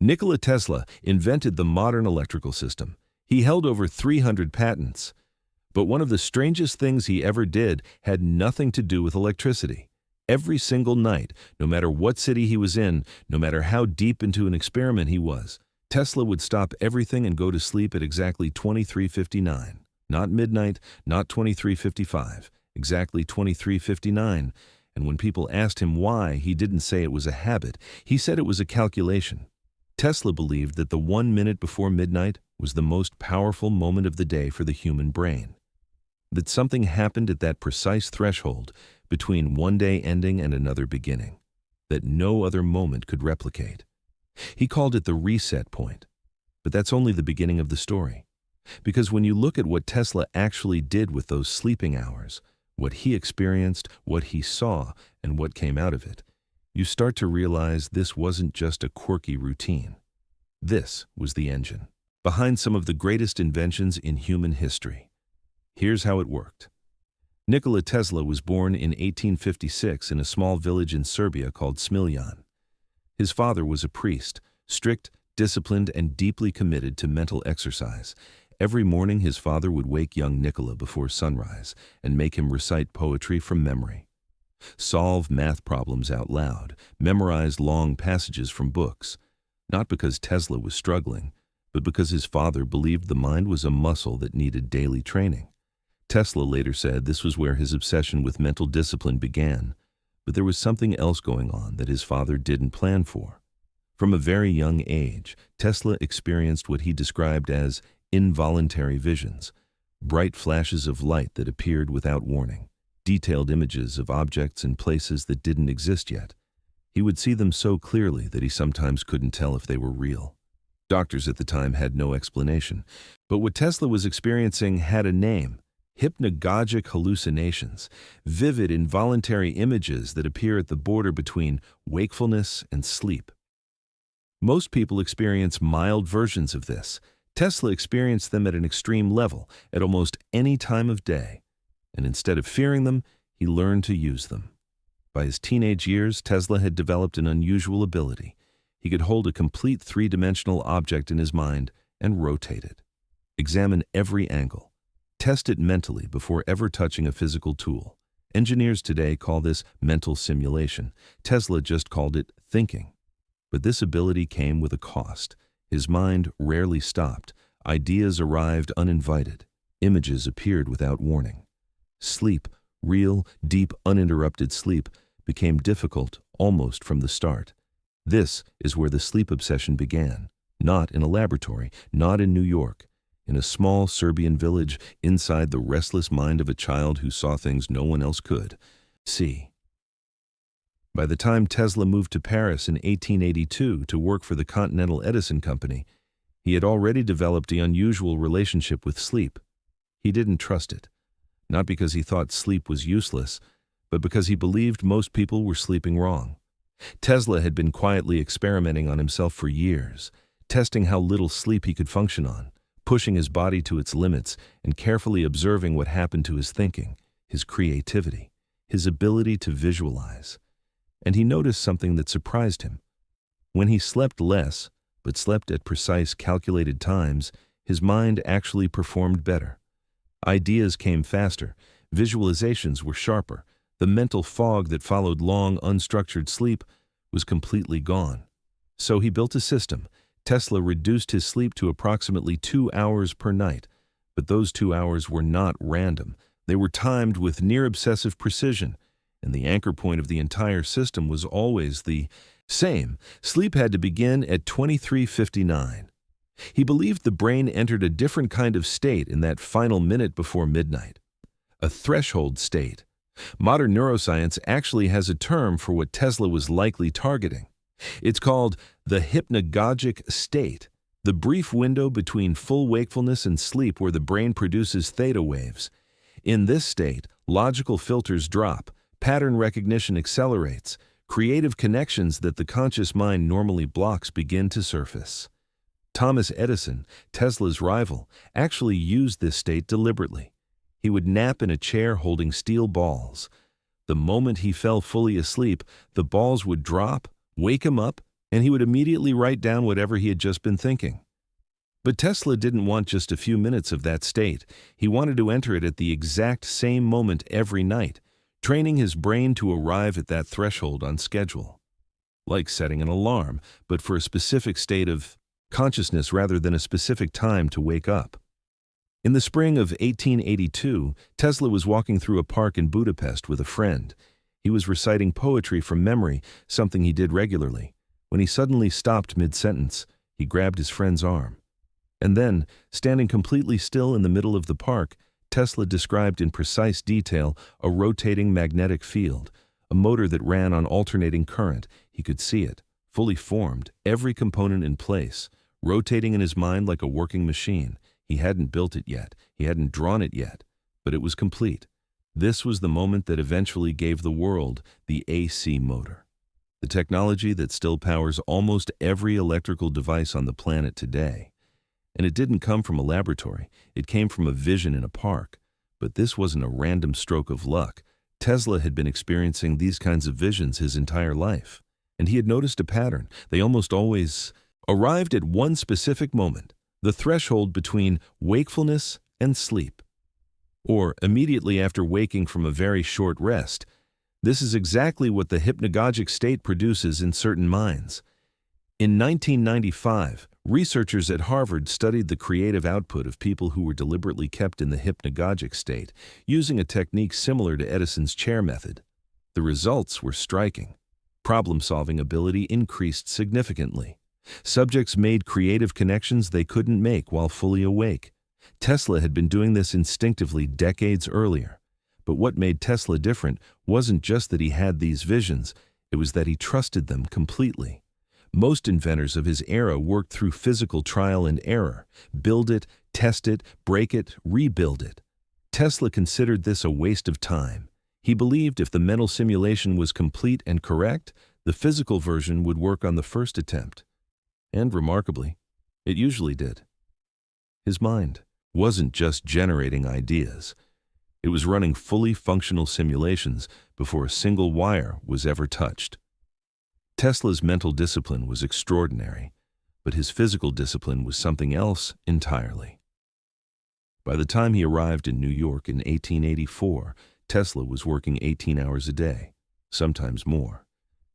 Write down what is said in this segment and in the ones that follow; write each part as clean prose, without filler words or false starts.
Nikola Tesla invented the modern electrical system. He held over 300 patents. But one of the strangest things he ever did had nothing to do with electricity. Every single night, no matter what city he was in, no matter how deep into an experiment he was, Tesla would stop everything and go to sleep at exactly 23:59. Not midnight, not 23:55, exactly 23:59. And when people asked him why, he didn't say it was a habit. He said it was a calculation. Tesla believed that the 1 minute before midnight was the most powerful moment of the day for the human brain. That something happened at that precise threshold between one day ending and another beginning, that no other moment could replicate. He called it the reset point. But that's only the beginning of the story. Because when you look at what Tesla actually did with those sleeping hours, what he experienced, what he saw, and what came out of it, you start to realize this wasn't just a quirky routine. This was the engine behind some of the greatest inventions in human history. Here's how it worked. Nikola Tesla was born in 1856 in a small village in Serbia called Smiljan. His father was a priest, strict, disciplined, and deeply committed to mental exercise. Every morning his father would wake young Nicola before sunrise and make him recite poetry from memory, solve math problems out loud, memorize long passages from books, not because Tesla was struggling, but because his father believed the mind was a muscle that needed daily training. Tesla later said this was where his obsession with mental discipline began, but there was something else going on that his father didn't plan for. From a very young age, Tesla experienced what he described as involuntary visions, bright flashes of light that appeared without warning, detailed images of objects and places that didn't exist yet. He would see them so clearly that he sometimes couldn't tell if they were real. Doctors at the time had no explanation, but what Tesla was experiencing had a name: hypnagogic hallucinations, vivid involuntary images that appear at the border between wakefulness and sleep. Most people experience mild versions of this. Tesla experienced them at an extreme level, at almost any time of day. And instead of fearing them, he learned to use them. By his teenage years, Tesla had developed an unusual ability. He could hold a complete three-dimensional object in his mind and rotate it, examine every angle, test it mentally before ever touching a physical tool. Engineers today call this mental simulation. Tesla just called it thinking. But this ability came with a cost. His mind rarely stopped. Ideas arrived uninvited. Images appeared without warning. Sleep, real, deep, uninterrupted sleep, became difficult almost from the start. This is where the sleep obsession began. Not in a laboratory, not in New York. In a small Serbian village inside the restless mind of a child who saw things no one else could see. By the time Tesla moved to Paris in 1882 to work for the Continental Edison Company, he had already developed the unusual relationship with sleep. He didn't trust it, not because he thought sleep was useless, but because he believed most people were sleeping wrong. Tesla had been quietly experimenting on himself for years, testing how little sleep he could function on, pushing his body to its limits, and carefully observing what happened to his thinking, his creativity, his ability to visualize. And he noticed something that surprised him. When he slept less, but slept at precise calculated times, his mind actually performed better. Ideas came faster, visualizations were sharper, the mental fog that followed long, unstructured sleep was completely gone. So he built a system. Tesla reduced his sleep to approximately 2 hours per night, but those 2 hours were not random. They were timed with near-obsessive precision, and the anchor point of the entire system was always the same. Sleep had to begin at 23:59. He believed the brain entered a different kind of state in that final minute before midnight, a threshold state. Modern neuroscience actually has a term for what Tesla was likely targeting. It's called the hypnagogic state, the brief window between full wakefulness and sleep where the brain produces theta waves. In this state, logical filters drop, pattern recognition accelerates, creative connections that the conscious mind normally blocks begin to surface. Thomas Edison, Tesla's rival, actually used this state deliberately. He would nap in a chair holding steel balls. The moment he fell fully asleep, the balls would drop, wake him up, and he would immediately write down whatever he had just been thinking. But Tesla didn't want just a few minutes of that state. He wanted to enter it at the exact same moment every night, training his brain to arrive at that threshold on schedule. Like setting an alarm, but for a specific state of consciousness rather than a specific time to wake up. In the spring of 1882, Tesla was walking through a park in Budapest with a friend. He was reciting poetry from memory, something he did regularly. When he suddenly stopped mid-sentence, he grabbed his friend's arm. And then, standing completely still in the middle of the park, Tesla described in precise detail a rotating magnetic field, a motor that ran on alternating current. He could see it, fully formed, every component in place, rotating in his mind like a working machine. He hadn't built it yet, he hadn't drawn it yet, but it was complete. This was the moment that eventually gave the world the AC motor, the technology that still powers almost every electrical device on the planet today. And it didn't come from a laboratory, it came from a vision in a park. But this wasn't a random stroke of luck. Tesla had been experiencing these kinds of visions his entire life, and he had noticed a pattern. They almost always arrived at one specific moment, the threshold between wakefulness and sleep, or immediately after waking from a very short rest. This is exactly what the hypnagogic state produces in certain minds. In 1995, researchers at Harvard studied the creative output of people who were deliberately kept in the hypnagogic state, using a technique similar to Edison's chair method. The results were striking. Problem-solving ability increased significantly. Subjects made creative connections they couldn't make while fully awake. Tesla had been doing this instinctively decades earlier. But what made Tesla different wasn't just that he had these visions, it was that he trusted them completely. Most inventors of his era worked through physical trial and error, build it, test it, break it, rebuild it. Tesla considered this a waste of time. He believed if the mental simulation was complete and correct, the physical version would work on the first attempt. And remarkably, it usually did. His mind wasn't just generating ideas. It was running fully functional simulations before a single wire was ever touched. Tesla's mental discipline was extraordinary, but his physical discipline was something else entirely. By the time he arrived in New York in 1884, Tesla was working 18 hours a day, sometimes more.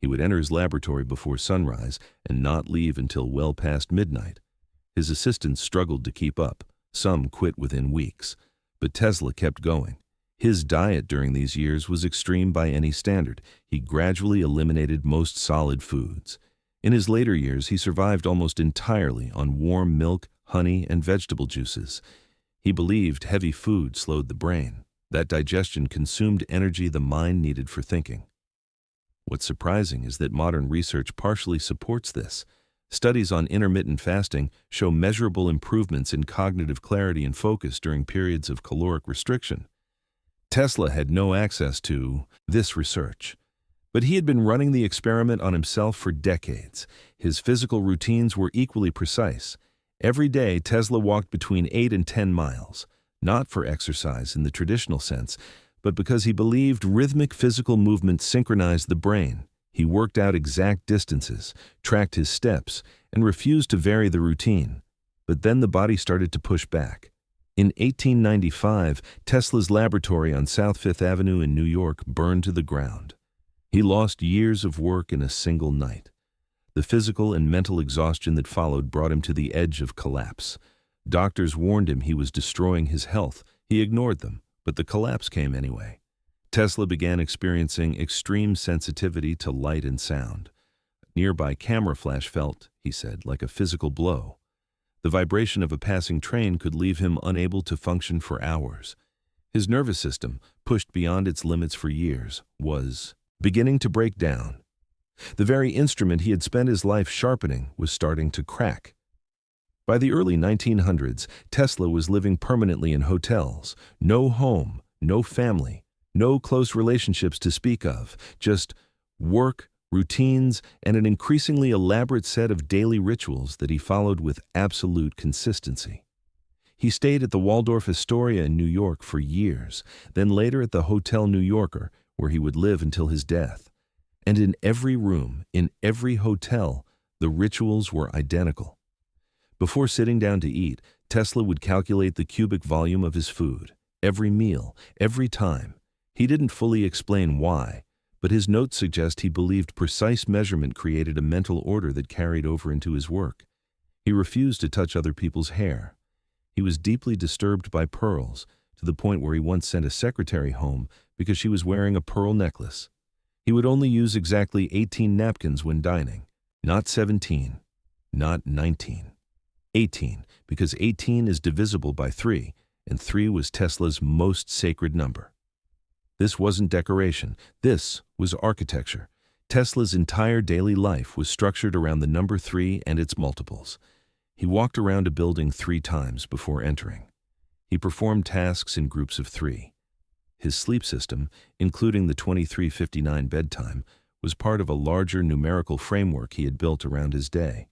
He would enter his laboratory before sunrise and not leave until well past midnight. His assistants struggled to keep up. Some quit within weeks, but Tesla kept going. His diet during these years was extreme by any standard. He gradually eliminated most solid foods. In his later years, he survived almost entirely on warm milk, honey, and vegetable juices. He believed heavy food slowed the brain, that digestion consumed energy the mind needed for thinking. What's surprising is that modern research partially supports this. Studies on intermittent fasting show measurable improvements in cognitive clarity and focus during periods of caloric restriction. Tesla had no access to this research, but he had been running the experiment on himself for decades. His physical routines were equally precise. Every day, Tesla walked between 8 and 10 miles, not for exercise in the traditional sense, but because he believed rhythmic physical movement synchronized the brain. He worked out exact distances, tracked his steps, and refused to vary the routine. But then the body started to push back. In 1895, Tesla's laboratory on South Fifth Avenue in New York burned to the ground. He lost years of work in a single night. The physical and mental exhaustion that followed brought him to the edge of collapse. Doctors warned him he was destroying his health. He ignored them, but the collapse came anyway. Tesla began experiencing extreme sensitivity to light and sound. A nearby camera flash felt, he said, like a physical blow. The vibration of a passing train could leave him unable to function for hours. His nervous system, pushed beyond its limits for years, was beginning to break down. The very instrument he had spent his life sharpening was starting to crack. By the early 1900s, Tesla was living permanently in hotels. No home, no family, no close relationships to speak of, just work, routines, and an increasingly elaborate set of daily rituals that he followed with absolute consistency. He stayed at the Waldorf Astoria in New York for years, then later at the Hotel New Yorker, where he would live until his death. And in every room, in every hotel, The rituals were identical. Before sitting down to eat, Tesla would calculate the cubic volume of his food, every meal, every time. He didn't fully explain why, but his notes suggest he believed precise measurement created a mental order that carried over into his work. He refused to touch other people's hair. He was deeply disturbed by pearls, to the point where he once sent a secretary home because she was wearing a pearl necklace. He would only use exactly 18 napkins when dining, not 17, not 19. 18, because 18 is divisible by 3, and 3 was Tesla's most sacred number. This wasn't decoration. This was architecture. Tesla's entire daily life was structured around the number 3 and its multiples. He walked around a building 3 times before entering. He performed tasks in groups of 3. His sleep system, including the 23:59 bedtime, was part of a larger numerical framework he had built around his day.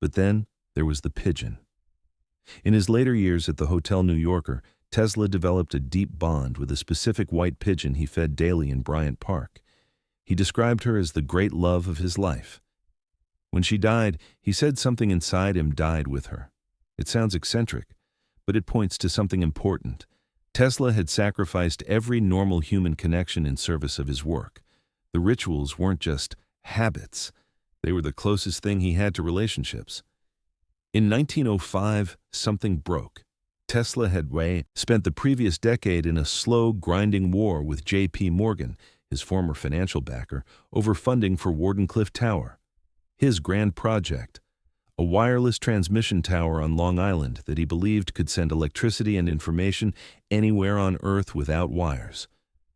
But then there was the pigeon. In his later years at the Hotel New Yorker, Tesla developed a deep bond with a specific white pigeon he fed daily in Bryant Park. He described her as the great love of his life. When she died, he said something inside him died with her. It sounds eccentric, but it points to something important. Tesla had sacrificed every normal human connection in service of his work. The rituals weren't just habits. They were the closest thing he had to relationships. In 1905, something broke. Tesla had spent the previous decade in a slow, grinding war with J.P. Morgan, his former financial backer, over funding for Wardenclyffe Tower. His grand project, a wireless transmission tower on Long Island that he believed could send electricity and information anywhere on Earth without wires.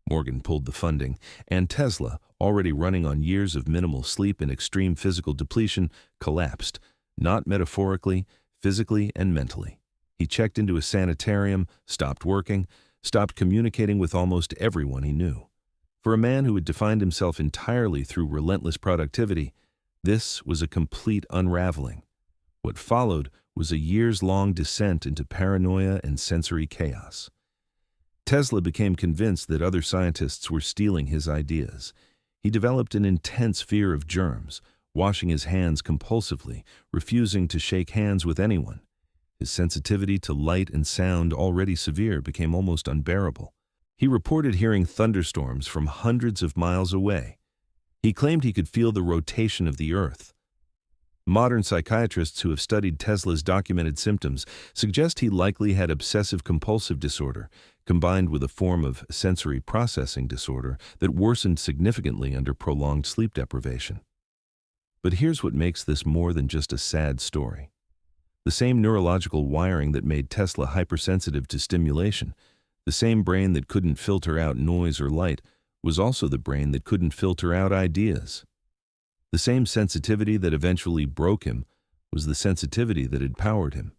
Morgan pulled the funding, and Tesla, already running on years of minimal sleep and extreme physical depletion, collapsed, not metaphorically, physically and mentally. He checked into a sanitarium, stopped working, stopped communicating with almost everyone he knew. For a man who had defined himself entirely through relentless productivity, this was a complete unraveling. What followed was a years-long descent into paranoia and sensory chaos. Tesla became convinced that other scientists were stealing his ideas. He developed an intense fear of germs, washing his hands compulsively, refusing to shake hands with anyone. His sensitivity to light and sound, already severe, became almost unbearable. He reported hearing thunderstorms from hundreds of miles away. He claimed he could feel the rotation of the Earth. Modern psychiatrists who have studied Tesla's documented symptoms suggest he likely had obsessive-compulsive disorder, combined with a form of sensory processing disorder that worsened significantly under prolonged sleep deprivation. But here's what makes this more than just a sad story. The same neurological wiring that made Tesla hypersensitive to stimulation, the same brain that couldn't filter out noise or light, was also the brain that couldn't filter out ideas. The same sensitivity that eventually broke him was the sensitivity that had powered him.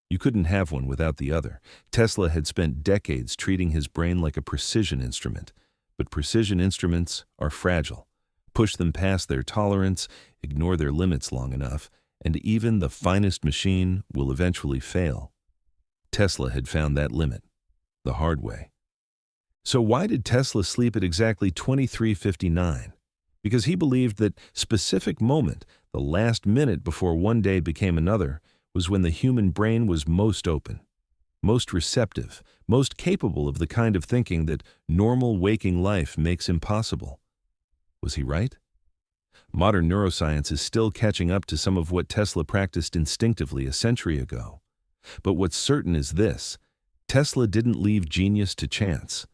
You couldn't have one without the other. Tesla had spent decades treating his brain like a precision instrument, but precision instruments are fragile. Push them past their tolerance, ignore their limits long enough, and even the finest machine will eventually fail. Tesla had found that limit, the hard way. So why did Tesla sleep at exactly 23:59? Because he believed that specific moment, the last minute before one day became another, was when the human brain was most open, most receptive, most capable of the kind of thinking that normal waking life makes impossible. Was he right? Modern neuroscience is still catching up to some of what Tesla practiced instinctively a century ago. But what's certain is this: Tesla didn't leave genius to chance.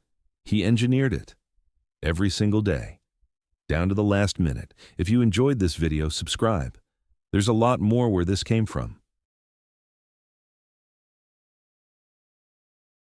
He engineered it. Every single day. Down to the last minute. If you enjoyed this video, subscribe. There's a lot more where this came from.